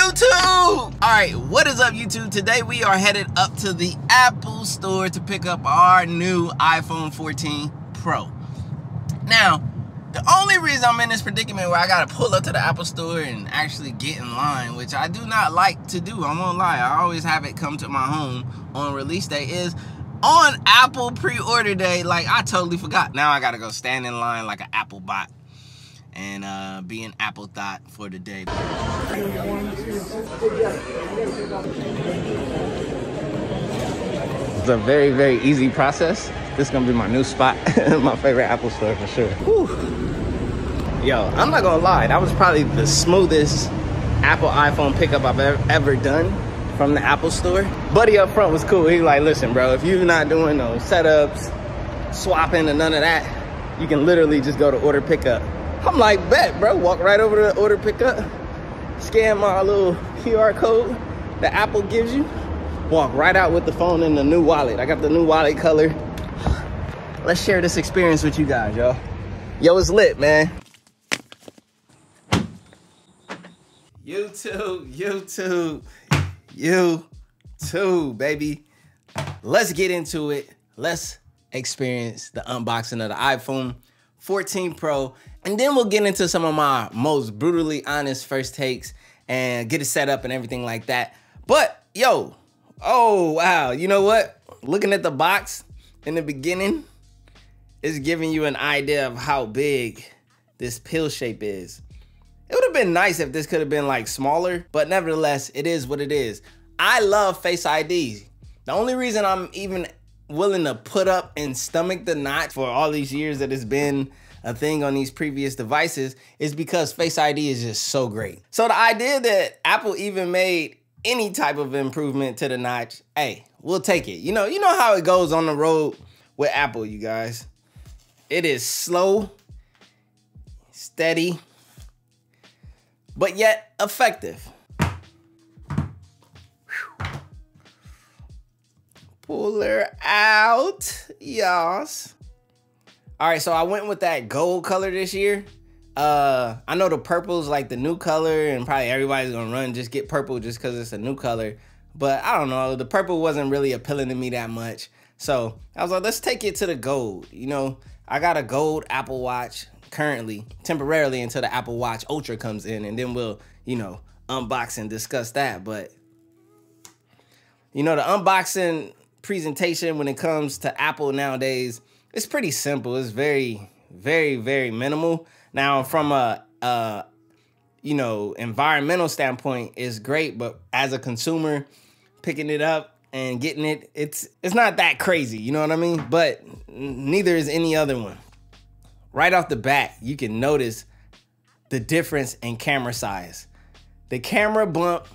YouTube? Alright, what is up YouTube? Today we are headed up to the Apple store to pick up our new iPhone 14 Pro. Now, the only reason I'm in this predicament where I gotta pull up to the Apple store and actually get in line, which I do not like to do, I won't lie, I always have it come to my home on release day, is on Apple pre-order day. Like, I totally forgot. Now I gotta go stand in line like an Apple bot and be an Apple thought for the day. It's a very, very easy process. This is gonna be my new spot, my favorite Apple store for sure. Whew. Yo, I'm not gonna lie, that was probably the smoothest Apple iPhone pickup I've ever done from the Apple store. Buddy up front was cool. He's like, listen, bro, if you're not doing no setups, swapping and none of that, you can literally just go to order pickup. I'm like, bet, bro. Walk right over to order pickup, scan my little QR code that Apple gives you, walk right out with the phone in the new wallet. I got the new wallet color. Let's share this experience with you guys, y'all. Yo, it's lit, man. YouTube, baby. Let's get into it. Let's experience the unboxing of the iPhone 14 Pro, and then we'll get into some of my most brutally honest first takes and get it set up and everything like that. But yo, oh wow, you know what? Looking at the box in the beginning is giving you an idea of how big this pill shape is. It would have been nice if this could have been like smaller, but nevertheless, it is what it is. I love Face ID. The only reason I'm even willing to put up and stomach the notch for all these years that it's been a thing on these previous devices is because Face ID is just so great. So the idea that Apple even made any type of improvement to the notch, hey, we'll take it. You know how it goes on the road with Apple, you guys. It is slow, steady, but yet effective. Pull her out, yas. All right, so I went with that gold color this year. I know the purple's like the new color, and probably everybody's gonna run just get purple just because it's a new color. But I don't know, the purple wasn't really appealing to me that much. So I was like, let's take it to the gold. You know, I got a gold Apple Watch currently, temporarily until the Apple Watch Ultra comes in, and then we'll, you know, unbox and discuss that. But, you know, the unboxing presentation when it comes to Apple nowadays, it's pretty simple. It's very, very, very minimal. Now, from a you know, environmental standpoint, it's great, but as a consumer, picking it up and getting it, it's not that crazy, you know what I mean? But neither is any other one. Right off the bat, you can notice the difference in camera size. The camera bump,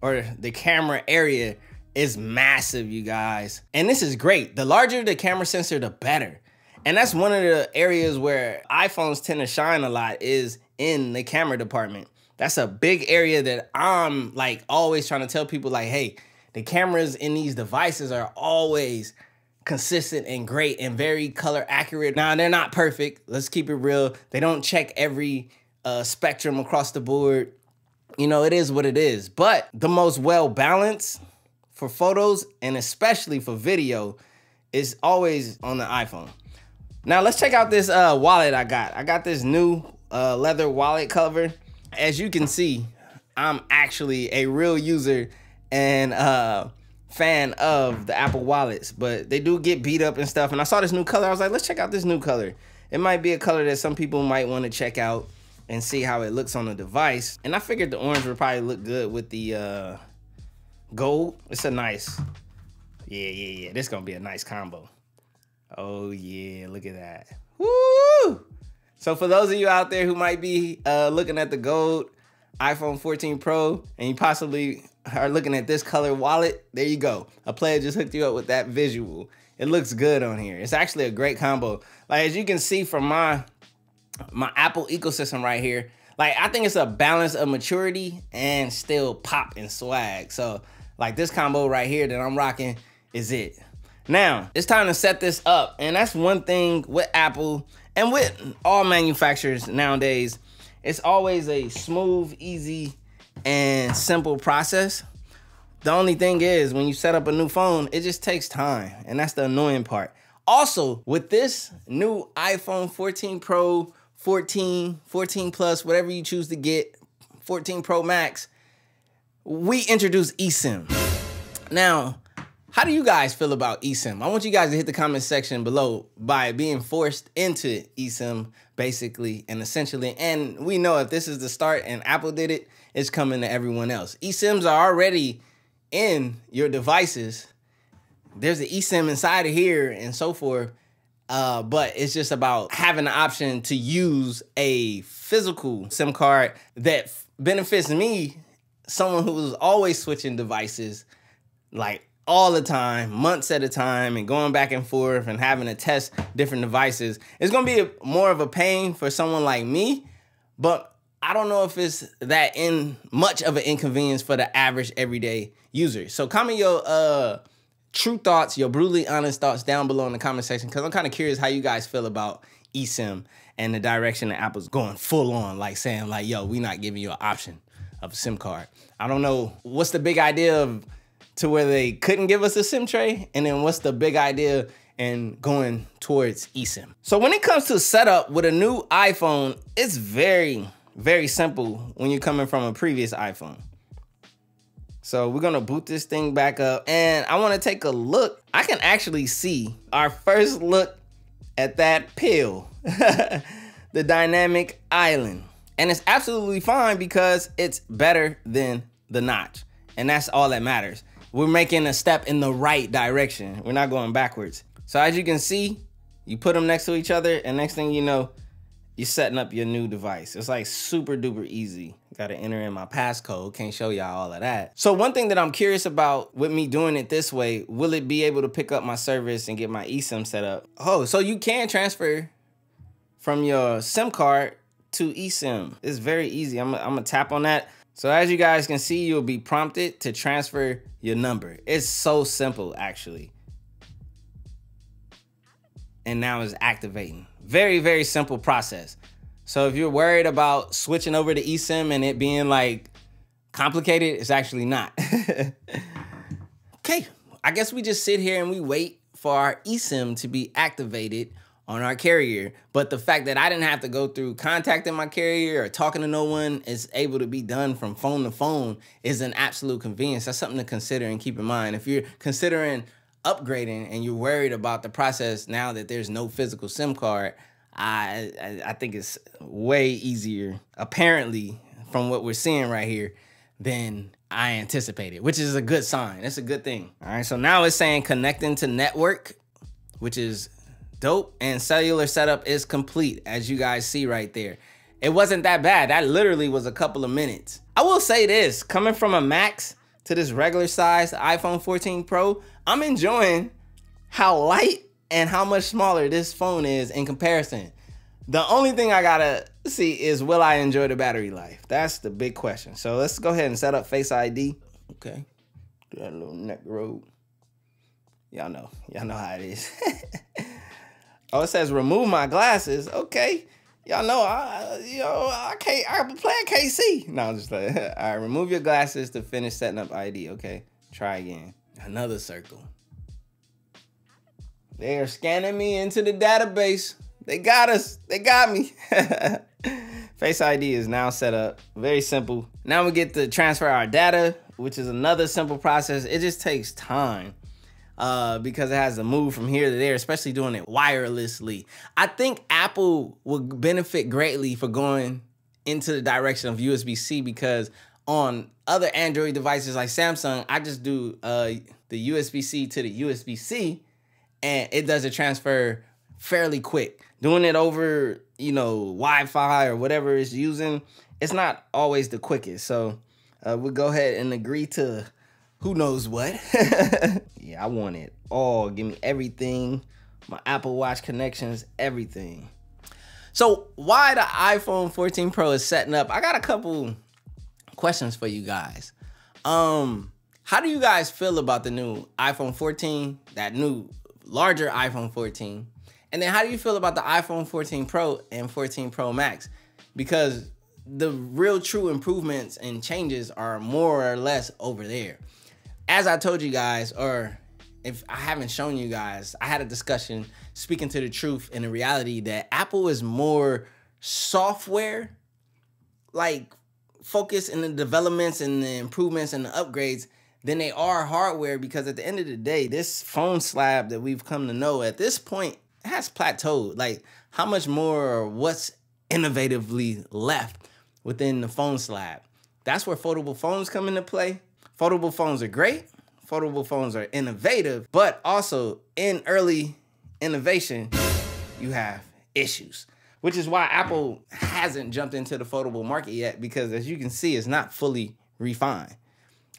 or the camera area, is massive, you guys. And this is great. The larger the camera sensor, the better. And that's one of the areas where iPhones tend to shine a lot, is in the camera department. That's a big area that I'm like always trying to tell people, like, hey, the cameras in these devices are always consistent and great and very color accurate. Now, they're not perfect. Let's keep it real. They don't check every spectrum across the board. You know, it is what it is. But the most well-balanced for photos, and especially for video, is always on the iPhone. Now, let's check out this wallet I got. I got this new leather wallet cover. As you can see, I'm actually a real user and fan of the Apple wallets, but they do get beat up and stuff. And I saw this new color. I was like, let's check out this new color. It might be a color that some people might want to check out and see how it looks on the device. And I figured the orange would probably look good with the gold. It's a nice, yeah. This is gonna be a nice combo. Oh yeah, look at that. Woo! So for those of you out there who might be looking at the gold iPhone 14 Pro and you possibly are looking at this color wallet, there you go. A player just hooked you up with that visual. It looks good on here. It's actually a great combo. Like, as you can see from my Apple ecosystem right here, like, I think it's a balance of maturity and still pop and swag. So like, this combo right here that I'm rocking is it. Now, it's time to set this up. And that's one thing with Apple and with all manufacturers nowadays. It's always a smooth, easy and simple process. The only thing is, when you set up a new phone, it just takes time, and that's the annoying part. Also, with this new iPhone 14 Pro, 14, 14 Plus, whatever you choose to get, 14 Pro Max, we introduced eSIM. Now, how do you guys feel about eSIM? I want you guys to hit the comment section below by being forced into eSIM, basically and essentially. And we know if this is the start and Apple did it, it's coming to everyone else. eSIMs are already in your devices. There's an eSIM inside of here and so forth. But it's just about having the option to use a physical SIM card that benefits me, someone who was always switching devices, like all the time, months at a time, and going back and forth and having to test different devices. It's gonna be more of a pain for someone like me, but I don't know if it's that much of an inconvenience for the average everyday user. So comment your true thoughts, your brutally honest thoughts down below in the comment section, because I'm kind of curious how you guys feel about eSIM and the direction that Apple's going full on, like saying like, yo, we not giving you an option of a SIM card. I don't know what's the big idea of to where they couldn't give us a SIM tray, and then what's the big idea in going towards eSIM. So when it comes to setup with a new iPhone, it's very, very simple when you're coming from a previous iPhone. So we're gonna boot this thing back up, and I wanna take a look. I can actually see our first look at that pill, the dynamic island. And it's absolutely fine because it's better than the notch. And that's all that matters. We're making a step in the right direction. We're not going backwards. So as you can see, you put them next to each other, and next thing you know, you're setting up your new device. It's like super duper easy. Gotta enter in my passcode. Can't show y'all all of that. So one thing that I'm curious about with me doing it this way, will it be able to pick up my service and get my eSIM set up? Oh, so you can transfer from your SIM card to eSIM. It's very easy. I'm gonna tap on that. So as you guys can see, you'll be prompted to transfer your number. It's so simple, actually. And now it's activating. Very, very simple process. So if you're worried about switching over to eSIM and it being like complicated, it's actually not. Okay, I guess we just sit here and we wait for our eSIM to be activated on our carrier. But the fact that I didn't have to go through contacting my carrier or talking to no one, is able to be done from phone to phone, is an absolute convenience. That's something to consider and keep in mind. If you're considering upgrading and you're worried about the process now that there's no physical SIM card, I think it's way easier, apparently, from what we're seeing right here, than I anticipated, which is a good sign. It's a good thing. All right, so now it's saying connecting to network, which is dope, and cellular setup is complete, as you guys see right there. It wasn't that bad. That literally was a couple of minutes. I will say this, coming from a Max to this regular size iPhone 14 Pro, I'm enjoying how light and how much smaller this phone is in comparison. The only thing I gotta see is, will I enjoy the battery life? That's the big question. So let's go ahead and set up Face ID. Okay, do that little neck road. Y'all know how it is. Oh, it says remove my glasses. Okay, y'all know I can't see. No, I'm just like, all right, remove your glasses to finish setting up ID. Okay, try again. Another circle. They are scanning me into the database. They got us. They got me. Face ID is now set up. Very simple. Now we get to transfer our data, which is another simple process. It just takes time. Because it has to move from here to there, especially doing it wirelessly. I think Apple would benefit greatly for going into the direction of USB-C, because on other Android devices like Samsung, I just do the USB-C to the USB-C, and it does a transfer fairly quick. Doing it over, Wi-Fi or whatever it's using, it's not always the quickest. So we'll go ahead and agree to who knows what. Yeah, I want it all. Give me everything. My Apple Watch connections, everything. So why the iPhone 14 Pro is setting up, I got a couple questions for you guys. How do you guys feel about the new iPhone 14, that new larger iPhone 14? And then how do you feel about the iPhone 14 Pro and 14 Pro Max? Because the real true improvements and changes are more or less over there. As I told you guys, or if I haven't shown you guys, I had a discussion speaking to the truth and the reality that Apple is more software, like focused in the developments and the improvements and the upgrades than they are hardware, because at the end of the day, this phone slab that we've come to know at this point has plateaued. Like, how much more or what's innovatively left within the phone slab? That's where foldable phones come into play. Foldable phones are great. Foldable phones are innovative, but also in early innovation, you have issues, which is why Apple hasn't jumped into the foldable market yet, because as you can see, it's not fully refined.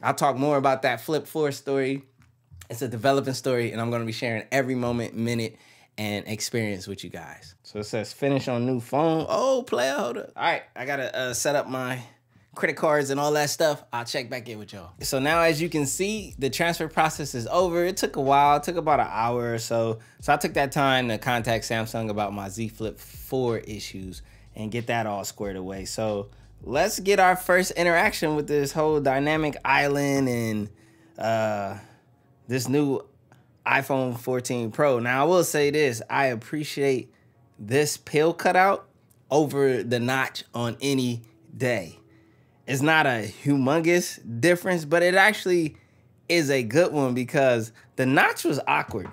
I'll talk more about that Flip 4 story. It's a developing story, and I'm going to be sharing every moment, minute, and experience with you guys. So it says finish on new phone. Oh, player, hold up. All right, I got to set up my credit cards and all that stuff. I'll check back in with y'all. So now, as you can see, the transfer process is over. It took a while. It took about an hour or so. So I took that time to contact Samsung about my Z Flip 4 issues and get that all squared away. So let's get our first interaction with this whole dynamic island and this new iPhone 14 Pro. Now, I will say this. I appreciate this pill cutout over the notch on any day. It's not a humongous difference, but it actually is a good one, because the notch was awkward.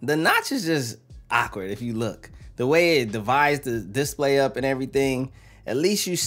The notch is just awkward if you look. The way it divides the display up and everything, at least you,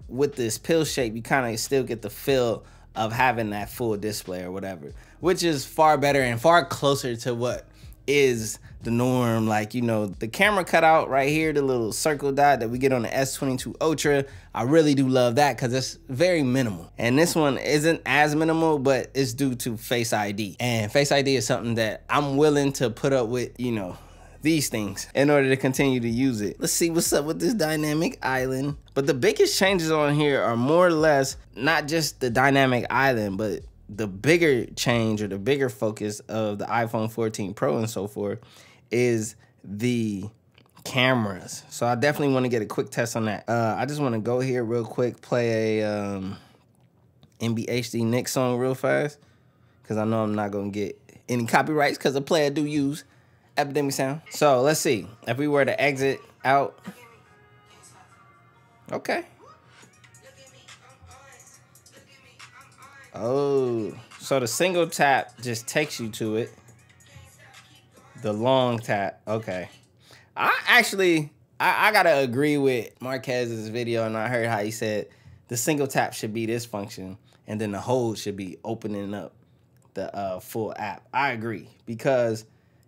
with this pill shape, you kind of still get the feel of having that full display or whatever, which is far better and far closer to what is the norm. Like, you know, the camera cutout right here, the little circle dot that we get on the S22 Ultra, I really do love that because it's very minimal. And this one isn't as minimal, but it's due to Face ID. And Face ID is something that I'm willing to put up with, you know, these things in order to continue to use it. Let's see what's up with this dynamic island. But the biggest changes on here are more or less not just the dynamic island, but the bigger change or the bigger focus of the iPhone 14 Pro and so forth is the cameras. So I definitely want to get a quick test on that. I just want to go here real quick, play a NBHD Nick song real fast, because I know I'm not going to get any copyrights because the player do use Epidemic Sound. So let's see if we were to exit out. Okay. Oh, so the single tap just takes you to it. The long tap, okay. I gotta agree with Marquez's video, and I heard how he said the single tap should be this function, and then the hold should be opening up the full app. I agree, because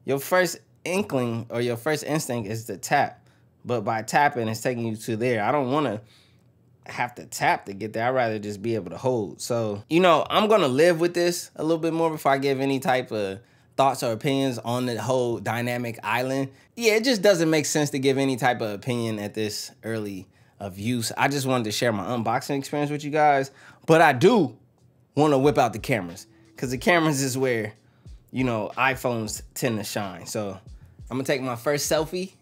your first inkling or your first instinct is to tap, but by tapping, it's taking you to there. I don't want to have to tap to get there. I'd rather just be able to hold. So, you know, I'm going to live with this a little bit more before I give any type of thoughts or opinions on the whole dynamic island. Yeah, it just doesn't make sense to give any type of opinion at this early of use. I just wanted to share my unboxing experience with you guys, but I do want to whip out the cameras, because the cameras is where, you know, iPhones tend to shine. So I'm gonna take my first selfie.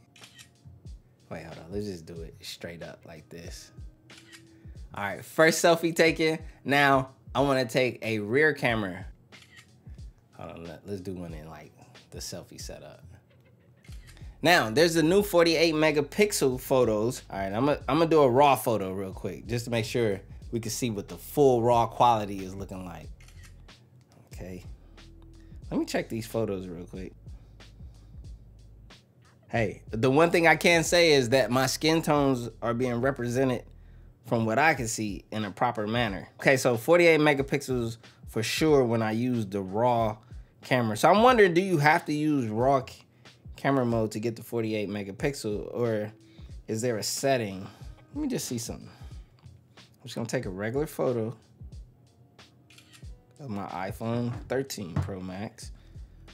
Wait, hold on, let's just do it straight up like this. All right, first selfie taken. Now I wanna take a rear camera. Hold on, let's do one in like the selfie setup. Now, there's the new 48 megapixel photos. All right, I'm gonna do a raw photo real quick, just to make sure we can see what the full raw quality is looking like. Okay, let me check these photos real quick. Hey, the one thing I can say is that my skin tones are being represented from what I can see in a proper manner. Okay, so 48 megapixels for sure when I use the raw camera. So I'm wondering, do you have to use raw camera mode to get the 48 megapixel, or is there a setting? Let me just see something. I'm just gonna take a regular photo of my iPhone 13 Pro Max.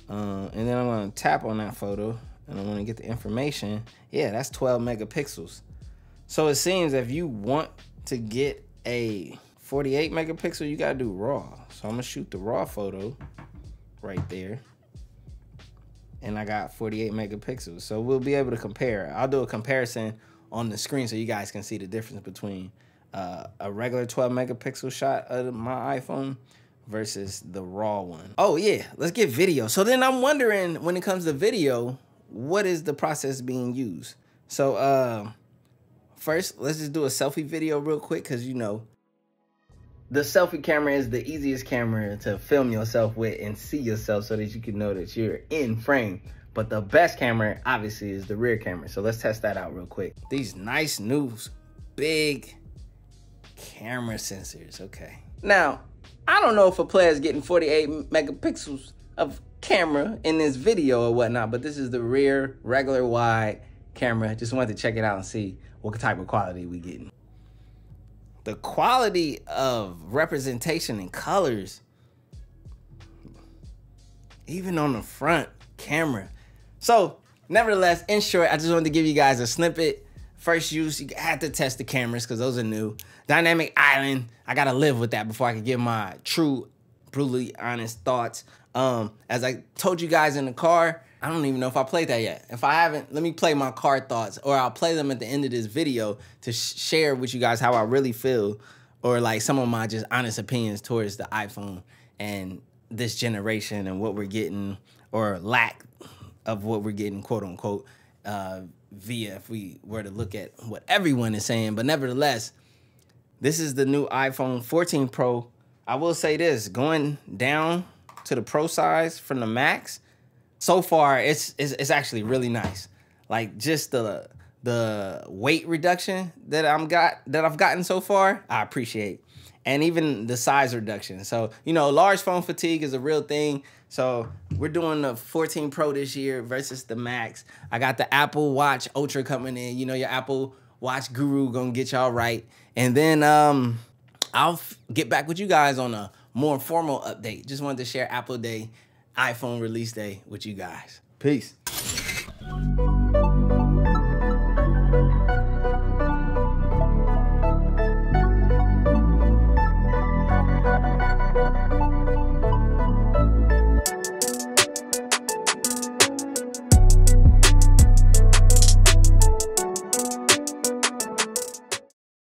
And then I'm gonna tap on that photo and I wanna get the information. Yeah, that's 12 megapixels. So it seems if you want to get a 48 megapixel, you gotta do raw. So I'm gonna shoot the raw photo right there. And I got 48 megapixels. So we'll be able to compare. I'll do a comparison on the screen so you guys can see the difference between a regular 12 megapixel shot of my iPhone versus the raw one. Oh yeah, let's get video. So then I'm wondering, when it comes to video, what is the process being used? So first, let's just do a selfie video real quick, because you know, the selfie camera is the easiest camera to film yourself with and see yourself so that you can know that you're in frame. But the best camera, obviously, is the rear camera. So let's test that out real quick. These nice new big camera sensors, okay. Now, I don't know if a player is getting 48 megapixels of camera in this video or whatnot, but this is the rear regular wide camera. Just wanted to check it out and see what type of quality we getting. The quality of representation and colors, even on the front camera. So, nevertheless, in short, I just wanted to give you guys a snippet. First use, you had to test the cameras because those are new. Dynamic island, I gotta live with that before I can give my true, brutally honest thoughts. As I told you guys in the car, I don't even know if I played that yet. If I haven't, let me play my car thoughts, or I'll play them at the end of this video to share with you guys how I really feel, or like some of my just honest opinions towards the iPhone and this generation and what we're getting, or lack of what we're getting, quote unquote, via if we were to look at what everyone is saying. But nevertheless, this is the new iPhone 14 Pro. I will say this, going down to the Pro size from the Max, so far it's actually really nice. Like just the weight reduction that I've gotten so far, I appreciate. And even the size reduction. So, you know, large phone fatigue is a real thing. So we're doing the 14 Pro this year versus the Max. I got the Apple Watch Ultra coming in. You know, your Apple Watch guru gonna get y'all right. And then I'll get back with you guys on a more formal update. Just wanted to share Apple Day, iPhone release day with you guys. Peace.